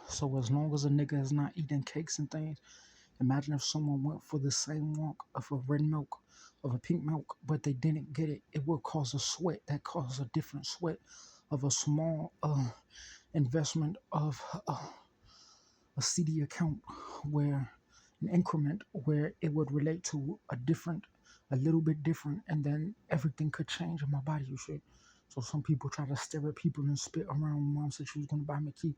So as long as a nigga is not eating cakes and things, imagine if someone went for the same walk of a red milk, of a pink milk, but they didn't get it. It would cause a sweat that causes a different sweat of a small investment of a CD account where an increment where it would relate to a little bit different, and then everything could change in my body, you see. So some people try to stare at people and spit around. Mom said she was going to buy me a key.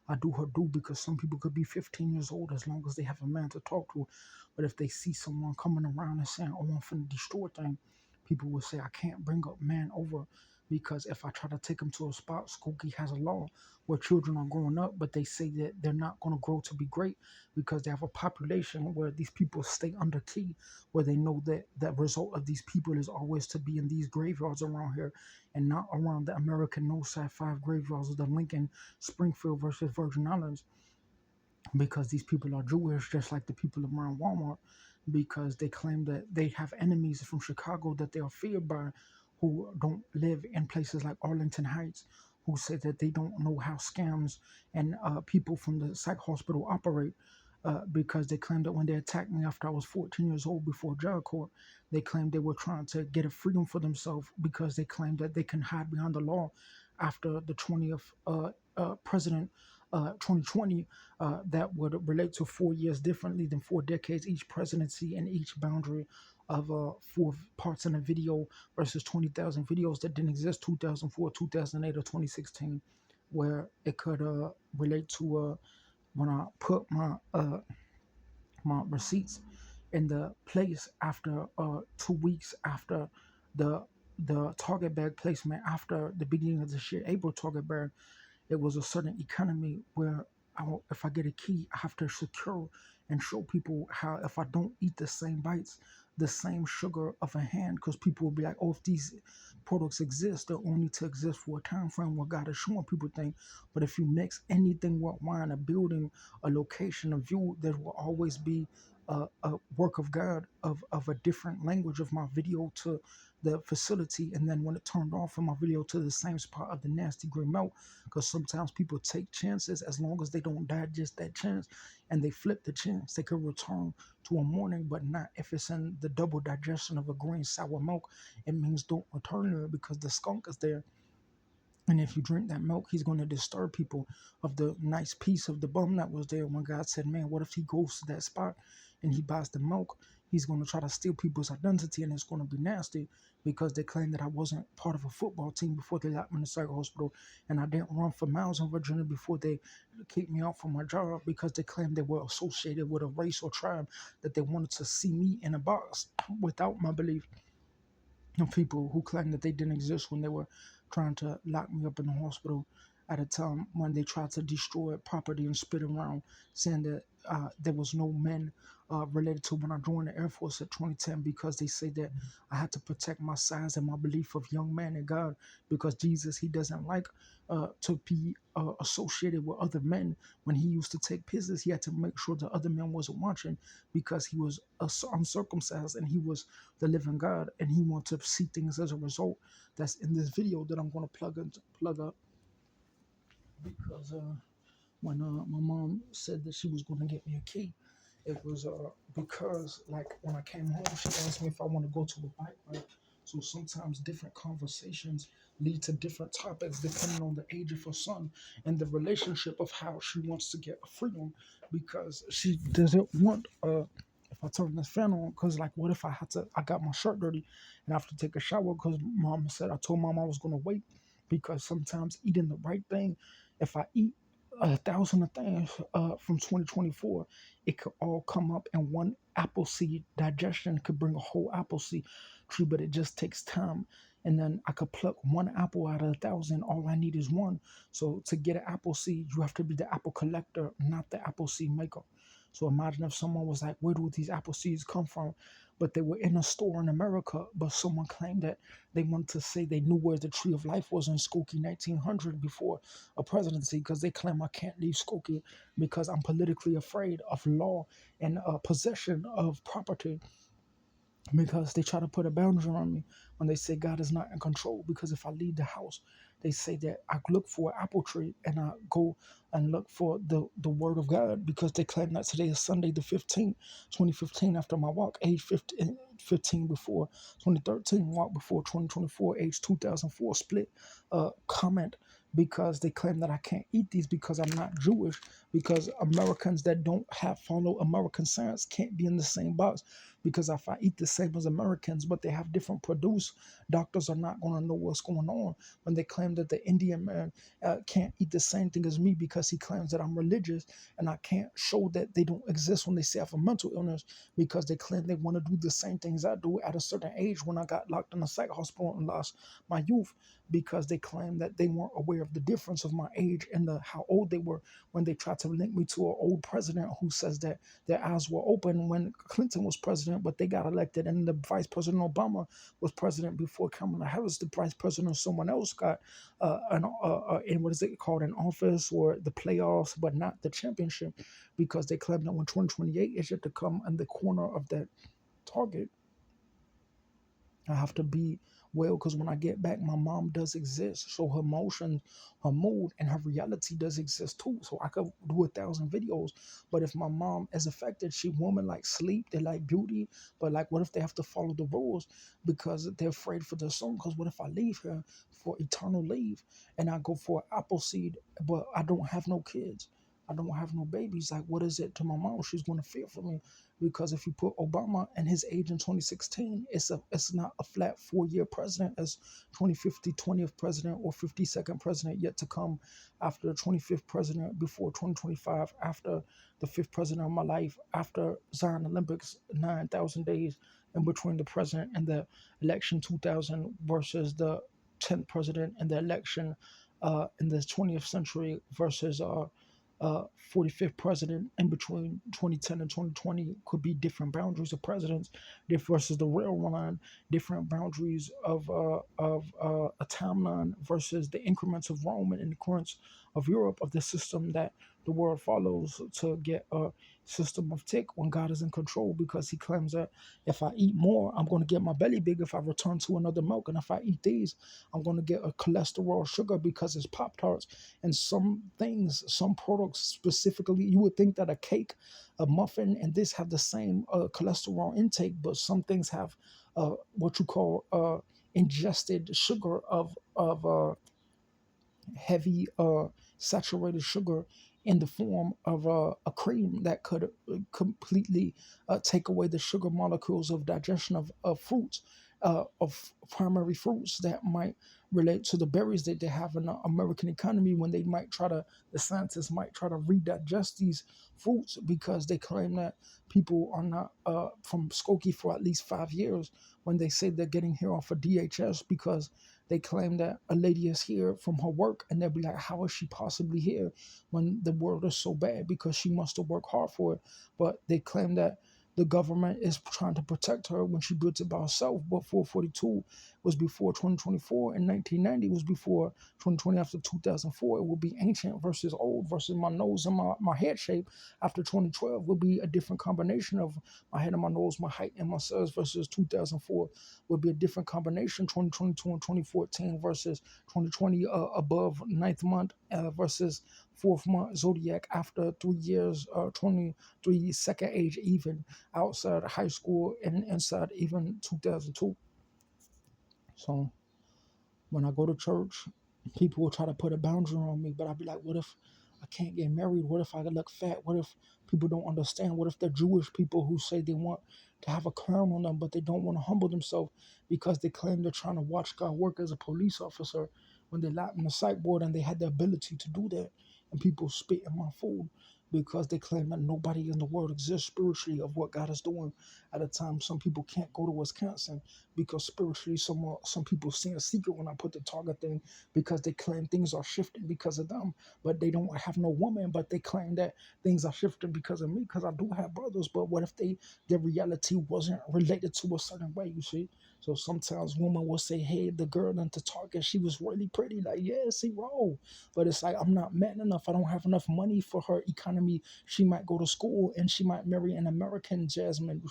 I do her do because some people could be 15 years old as long as they have a man to talk to. But if they see someone coming around and saying, oh, I'm finna destroy things, people will say, I can't bring up man over because if I try to take them to a spot, Skokie has a law where children are growing up, but they say that they're not going to grow to be great because they have a population where these people stay under key, where they know that the result of these people is always to be in these graveyards around here and not around the American No Side 5 graveyards of the Lincoln, Springfield versus Virgin Islands, because these people are Jewish, just like the people around Walmart, because they claim that they have enemies from Chicago that they are feared by, who don't live in places like Arlington Heights, who say that they don't know how scams and people from the psych hospital operate. Because they claimed that when they attacked me after I was 14 years old before drug court, they claimed they were trying to get a freedom for themselves because they claimed that they can hide behind the law after the 20th president, 2020, that would relate to 4 years differently than 4 decades, each presidency and each boundary of four parts in a video versus 20,000 videos that didn't exist 2004, 2008, or 2016, where it could relate to when I put my receipts in the place after 2 weeks after the target bag placement after the beginning of this year, April target bag. It was a certain economy where if I get a key, I have to secure and show people how if I don't eat the same bites, the same sugar of a hand, because people will be like, oh, if these products exist, they're only to exist for a time frame where God is showing people things. But if you mix anything with wine, a building, a location, a view, there will always be a work of God of a different language of my video to the facility, and then when it turned off in my video to the same spot of the nasty gray melt, because sometimes people take chances as long as they don't digest that chance and they flip the chance, they can return to a morning, but not if it's in the double digestion of a green sour milk. It means don't return there because the skunk is there. And if you drink that milk, he's going to disturb people of the nice piece of the bum that was there when God said, man, what if he goes to that spot and he buys the milk? He's going to try to steal people's identity, and it's going to be nasty because they claim that I wasn't part of a football team before they locked me in the psych hospital, and I didn't run for miles in Virginia before they kicked me out from my job because they claimed they were associated with a race or tribe that they wanted to see me in a box without my belief, of people who claim that they didn't exist when they were trying to lock me up in the hospital at a time when they tried to destroy property and spit around, saying that there was no men related to when I joined the Air Force at 2010 because they say that I had to protect my size and my belief of young man in God because Jesus, he doesn't like to be associated with other men. When he used to take pisses, he had to make sure the other men wasn't watching because he was uncircumcised and he was the living God, and he wants to see things as a result. That's in this video that I'm going to plug up because when my mom said that she was going to get me a key, it was because like when I came home, she asked me if I want to go to a bike ride. So sometimes different conversations lead to different topics depending on the age of her son and the relationship of how she wants to get freedom, because she doesn't want if I turn this fan on, because like what if I got my shirt dirty and I have to take a shower because mom said I told mom I was gonna wait, because sometimes eating the right thing, if I eat 1,000 of things from 2024, it could all come up in one apple seed. Digestion could bring a whole apple seed tree, but it just takes time. And then I could pluck one apple out of 1,000. All I need is one. So to get an apple seed, you have to be the apple collector, not the apple seed maker. So imagine if someone was like, where do these apple seeds come from? But they were in a store in America, but someone claimed that they wanted to say they knew where the tree of life was in Skokie 1900 before a presidency, because they claim I can't leave Skokie because I'm politically afraid of law and possession of property, because they try to put a boundary on me when they say God is not in control. Because if I leave the house, they say that I look for an apple tree and I go and look for the word of God because they claim that today is Sunday the 15th, 2015, after my walk, age 15 before 2013, walk before 2024, age 2004, split comment because they claim that I can't eat these because I'm not Jewish, because Americans that don't have follow American science can't be in the same box. Because if I eat the same as Americans, but they have different produce, doctors are not going to know what's going on. When they claim that the Indian man can't eat the same thing as me because he claims that I'm religious, and I can't show that they don't exist when they say I have a mental illness, because they claim they want to do the same things I do at a certain age when I got locked in a psych hospital and lost my youth, because they claim that they weren't aware of the difference of my age and how old they were when they tried to link me to an old president who says that their eyes were open when Clinton was president, but they got elected, and the Vice President Obama was president before Kamala Harris, the Vice President, or someone else got in what is it called, an office or the playoffs, but not the championship, because they claim that when 2028 is yet to come in the corner of that target, I have to be well, because when I get back, my mom does exist. So her emotions, her mood, and her reality does exist too. So I could do 1,000 videos. But if my mom is affected, women like sleep, they like beauty. But like, what if they have to follow the rules because they're afraid for their son? Because what if I leave her for eternal leave and I go for apple seed, but I don't have no kids? I don't have no babies. Like, what is it to my mom? She's going to fear for me. Because if you put Obama and his age in 2016, it's not a flat 4-year president as 2050 20th president or 52nd president yet to come after the 25th president before 2025, after the 5th president of my life, after Zion Olympics, 9,000 days in between the president and the election 2000 versus the 10th president and the election in the 20th century versus 45th president in between 2010 and 2020 could be different boundaries of presidents, versus the railroad line, different boundaries of a timeline versus the increments of Rome and increments of Europe, of the system that the world follows to get a system of tick when God is in control, because he claims that if I eat more, I'm going to get my belly big if I return to another milk. And if I eat these, I'm going to get a cholesterol sugar because it's Pop Tarts. And some things, some products specifically, you would think that a cake, a muffin, and this have the same cholesterol intake, but some things have what you call ingested sugar of heavy saturated sugar in the form of a cream that could completely take away the sugar molecules of digestion of fruits, of primary fruits that might relate to the berries that they have in the American economy, when they might try to, the scientists might try to redigest these fruits, because they claim that people are not from Skokie for at least 5 years, when they say they're getting here off of DHS, because they claim that a lady is here from her work, and they'll be like, how is she possibly here when the world is so bad? Because she must have worked hard for it. But they claim that the government is trying to protect her when she built it by herself. But 442 was before 2024, and 1990 was before 2020. After 2004, it will be ancient versus old, versus my nose and my head shape. After 2012 will be a different combination of my head and my nose, my height and my size, versus 2004 will be a different combination. 2022 and 2014 versus 2020 above ninth month versus fourth month zodiac after 3 years, 23 second age even outside high school and inside even 2002. So when I go to church, people will try to put a boundary on me, but I'll be like, what if I can't get married? What if I look fat? What if people don't understand? What if the Jewish people who say they want to have a crown on them, but they don't want to humble themselves because they claim they're trying to watch God work as a police officer when they locked in the psych ward and they had the ability to do that, and people spit in my food because they claim that nobody in the world exists spiritually of what God is doing at a time. Some people can't go to Wisconsin because spiritually some people see a secret when I put the target thing, because they claim things are shifting because of them, but they don't have no woman, but they claim that things are shifting because of me, because I do have brothers. But what if their reality wasn't related to a certain way, you see? So sometimes women will say, hey, the girl into Target, she was really pretty. Like, yeah, she roll. But it's like, I'm not man enough. I don't have enough money for her economy. She might go to school and she might marry an American Jasmine.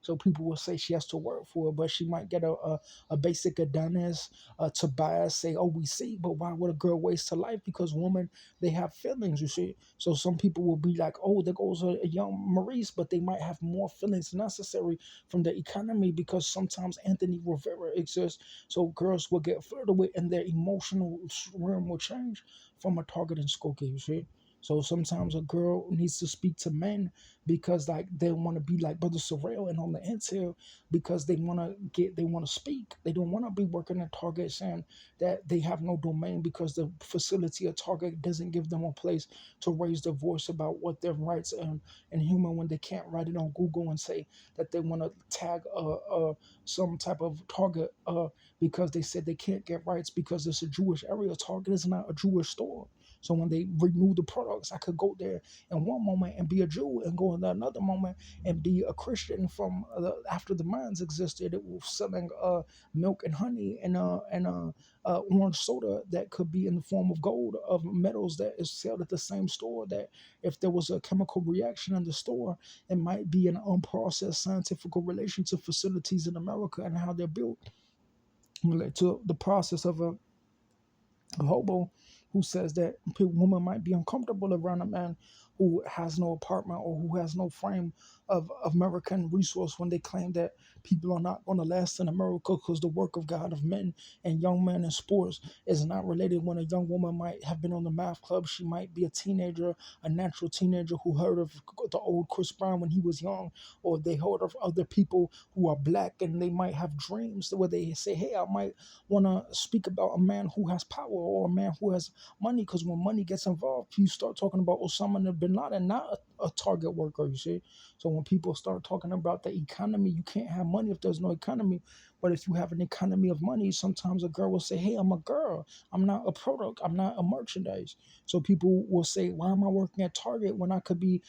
So people will say she has to work for it, but she might get a basic Adonis, Tobias, say, oh, we see. But why would a girl waste her life? Because women, they have feelings, you see. So some people will be like, oh, there goes a young Maurice, but they might have more feelings necessary from the economy because sometimes Anthony Rivera exists. So girls will get flirted with and their emotional realm will change from a target and Skokie, you see. So sometimes a girl needs to speak to men because like they want to be like Brother Sorrell and on the intel because they want to speak. They don't want to be working at Target saying that they have no domain because the facility at Target doesn't give them a place to raise their voice about what their rights and human when they can't write it on Google and say that they want to tag some type of Target because they said they can't get rights because it's a Jewish area. Target is not a Jewish store. So when they renew the products, I could go there in one moment and be a Jew and go in another moment and be a Christian from after the mines existed. It was selling milk and honey and orange soda that could be in the form of gold of metals that is sold at the same store. That if there was a chemical reaction in the store, it might be an unprocessed scientific relation to facilities in America and how they're built, relate to the process of a hobo who says that woman might be uncomfortable around a man who has no apartment or who has no frame of American resource when they claim that people are not going to last in America because the work of God of men and young men in sports is not related. When a young woman might have been on the math club, she might be a teenager, a natural teenager who heard of the old Chris Brown when he was young, or they heard of other people who are black and they might have dreams where they say, hey, I might want to speak about a man who has power or a man who has money, because when money gets involved, you start talking about Osama bin Laden, not a target worker, you see. So when people start talking about the economy, you can't have money if there's no economy. But if you have an economy of money, sometimes a girl will say, hey, I'm a girl. I'm not a product. I'm not a merchandise. So people will say, why am I working at Target when I could be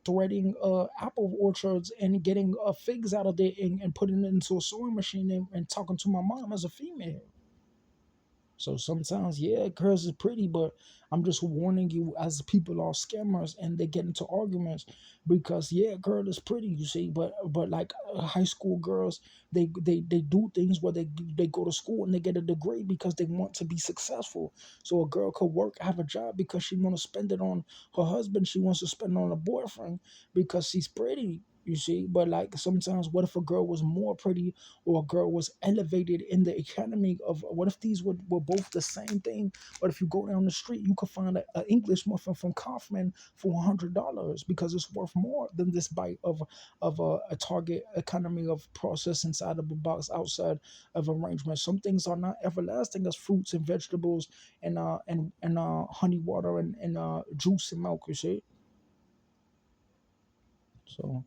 threading apple orchards and getting figs out of there and putting it into a sewing machine and talking to my mom as a female? So sometimes, yeah, girls is pretty, but I'm just warning you as people are scammers and they get into arguments because yeah, girl is pretty, you see, but like high school girls, they do things where they go to school and they get a degree because they want to be successful. So a girl could work, have a job because she want to spend it on her husband. She wants to spend it on a boyfriend because she's pretty. You see, but like sometimes, what if a girl was more pretty or a girl was elevated in the economy of what if these were both the same thing? But if you go down the street, you could find an English muffin from Kaufman for $100 because it's worth more than this bite of a Target economy of process inside of a box outside of arrangement. Some things are not everlasting as fruits and vegetables and honey water and juice and milk. You see, so.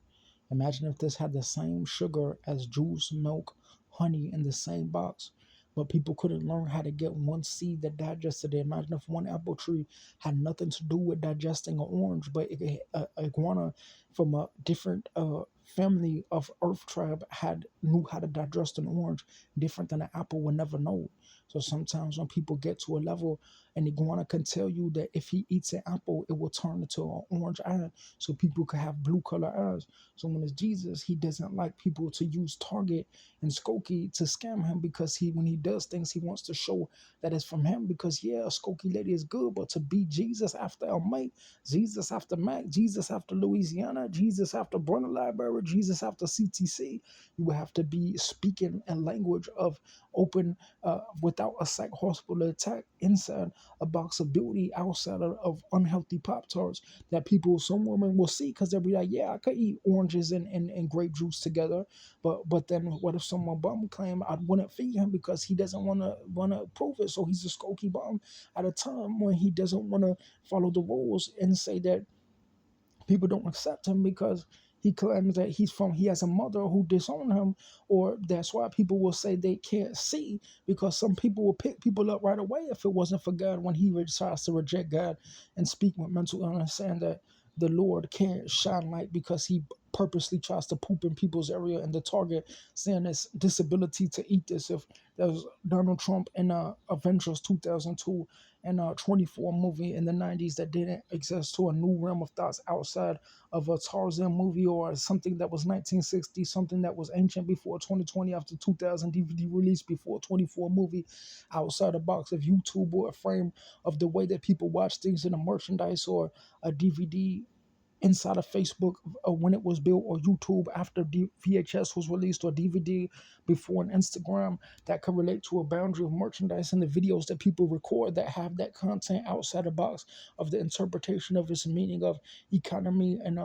Imagine if this had the same sugar as juice, milk, honey in the same box, but people couldn't learn how to get one seed that digested it. Imagine if one apple tree had nothing to do with digesting an orange, but a iguana from a different family of Earth tribe had knew how to digest an orange different than an apple would never know. So sometimes when people get to a level, an iguana can tell you that if he eats an apple, it will turn into an orange eye, so people could have blue color eyes. So when it's Jesus, he doesn't like people to use Target and Skokie to scam him because when he does things, he wants to show that it's from him because yeah, a Skokie lady is good, but to be Jesus after El Mate, Jesus after Mac, Jesus after Louisiana, Jesus after Brunner Library, Jesus after CTC, you would have to be speaking a language of open without a psych hospital attack inside a box of beauty outside of unhealthy Pop Tarts that people, some women will see because they'll be like, yeah, I could eat oranges and grape juice together. But then what if someone bum claim I wouldn't feed him because he doesn't wanna prove it? So he's a Skokie bum at a time when he doesn't want to follow the rules and say that people don't accept him because he claims that he has a mother who disowned him, or that's why people will say they can't see because some people will pick people up right away if it wasn't for God when he decides to reject God and speak with mental illness, saying that the Lord can't shine light because he purposely tries to poop in people's area and the target saying it's disability to eat this. If there's Donald Trump in Avengers 2002 and 24 movie in the 90s that didn't exist to a new realm of thoughts outside of a Tarzan movie or something that was 1960, something that was ancient before 2020 after 2000 DVD release before 24 movie outside a box of YouTube or a frame of the way that people watch things in a merchandise or a DVD inside of Facebook when it was built, or YouTube after VHS was released, or DVD before an Instagram, that could relate to a boundary of merchandise and the videos that people record that have that content outside the box of the interpretation of its meaning of economy and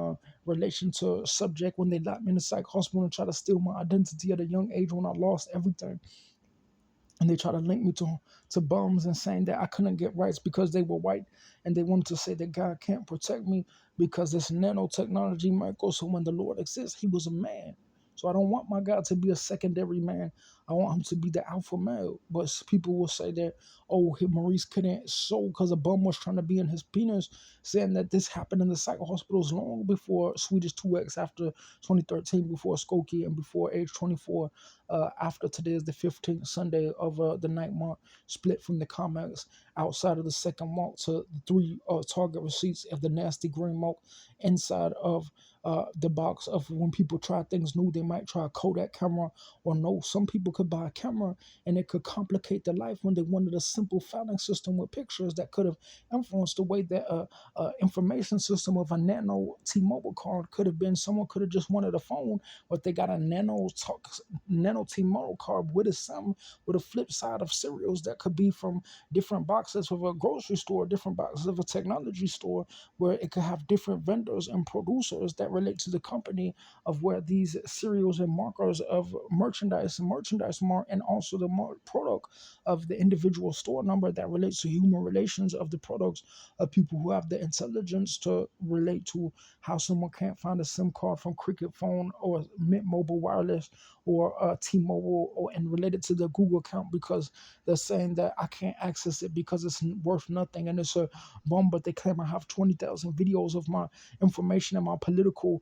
relation to subject when they locked me in the psych hospital and try to steal my identity at a young age when I lost everything. And they try to link me to bums and saying that I couldn't get rights because they were white, and they wanted to say that God can't protect me because this nanotechnology, Michael. So when the Lord exists, he was a man. So I don't want my God to be a secondary man. I want him to be the alpha male. But people will say that, oh, Maurice couldn't sew because a bum was trying to be in his penis, saying that this happened in the psych hospitals long before Swedish 2X, after 2013, before Skokie, and before age 24. After today is the 15th Sunday of the night month, split from the comics outside of the second mark to the three target receipts of the nasty green mark inside of the box of when people try things new. They might try a Kodak camera, or no, some people could buy a camera and it could complicate their life when they wanted a simple filing system with pictures that could have influenced the way that information system of a nano T-Mobile card could have been. Someone could have just wanted a phone, but they got a nano T-Mobile card with a some with a flip side of cereals that could be from different boxes of a grocery store, different boxes of a technology store, where it could have different vendors and producers that relate to the company of where these cereals and markers of merchandise and merchandise mark, and also the product of the individual store number that relates to human relations of the products of people who have the intelligence to relate to how someone can't find a SIM card from Cricket Phone or Mint Mobile Wireless or T-Mobile, or and related to the Google account, because they're saying that I can't access it because it's worth nothing and it's a bomb. But they claim I have 20,000 videos of my information and my political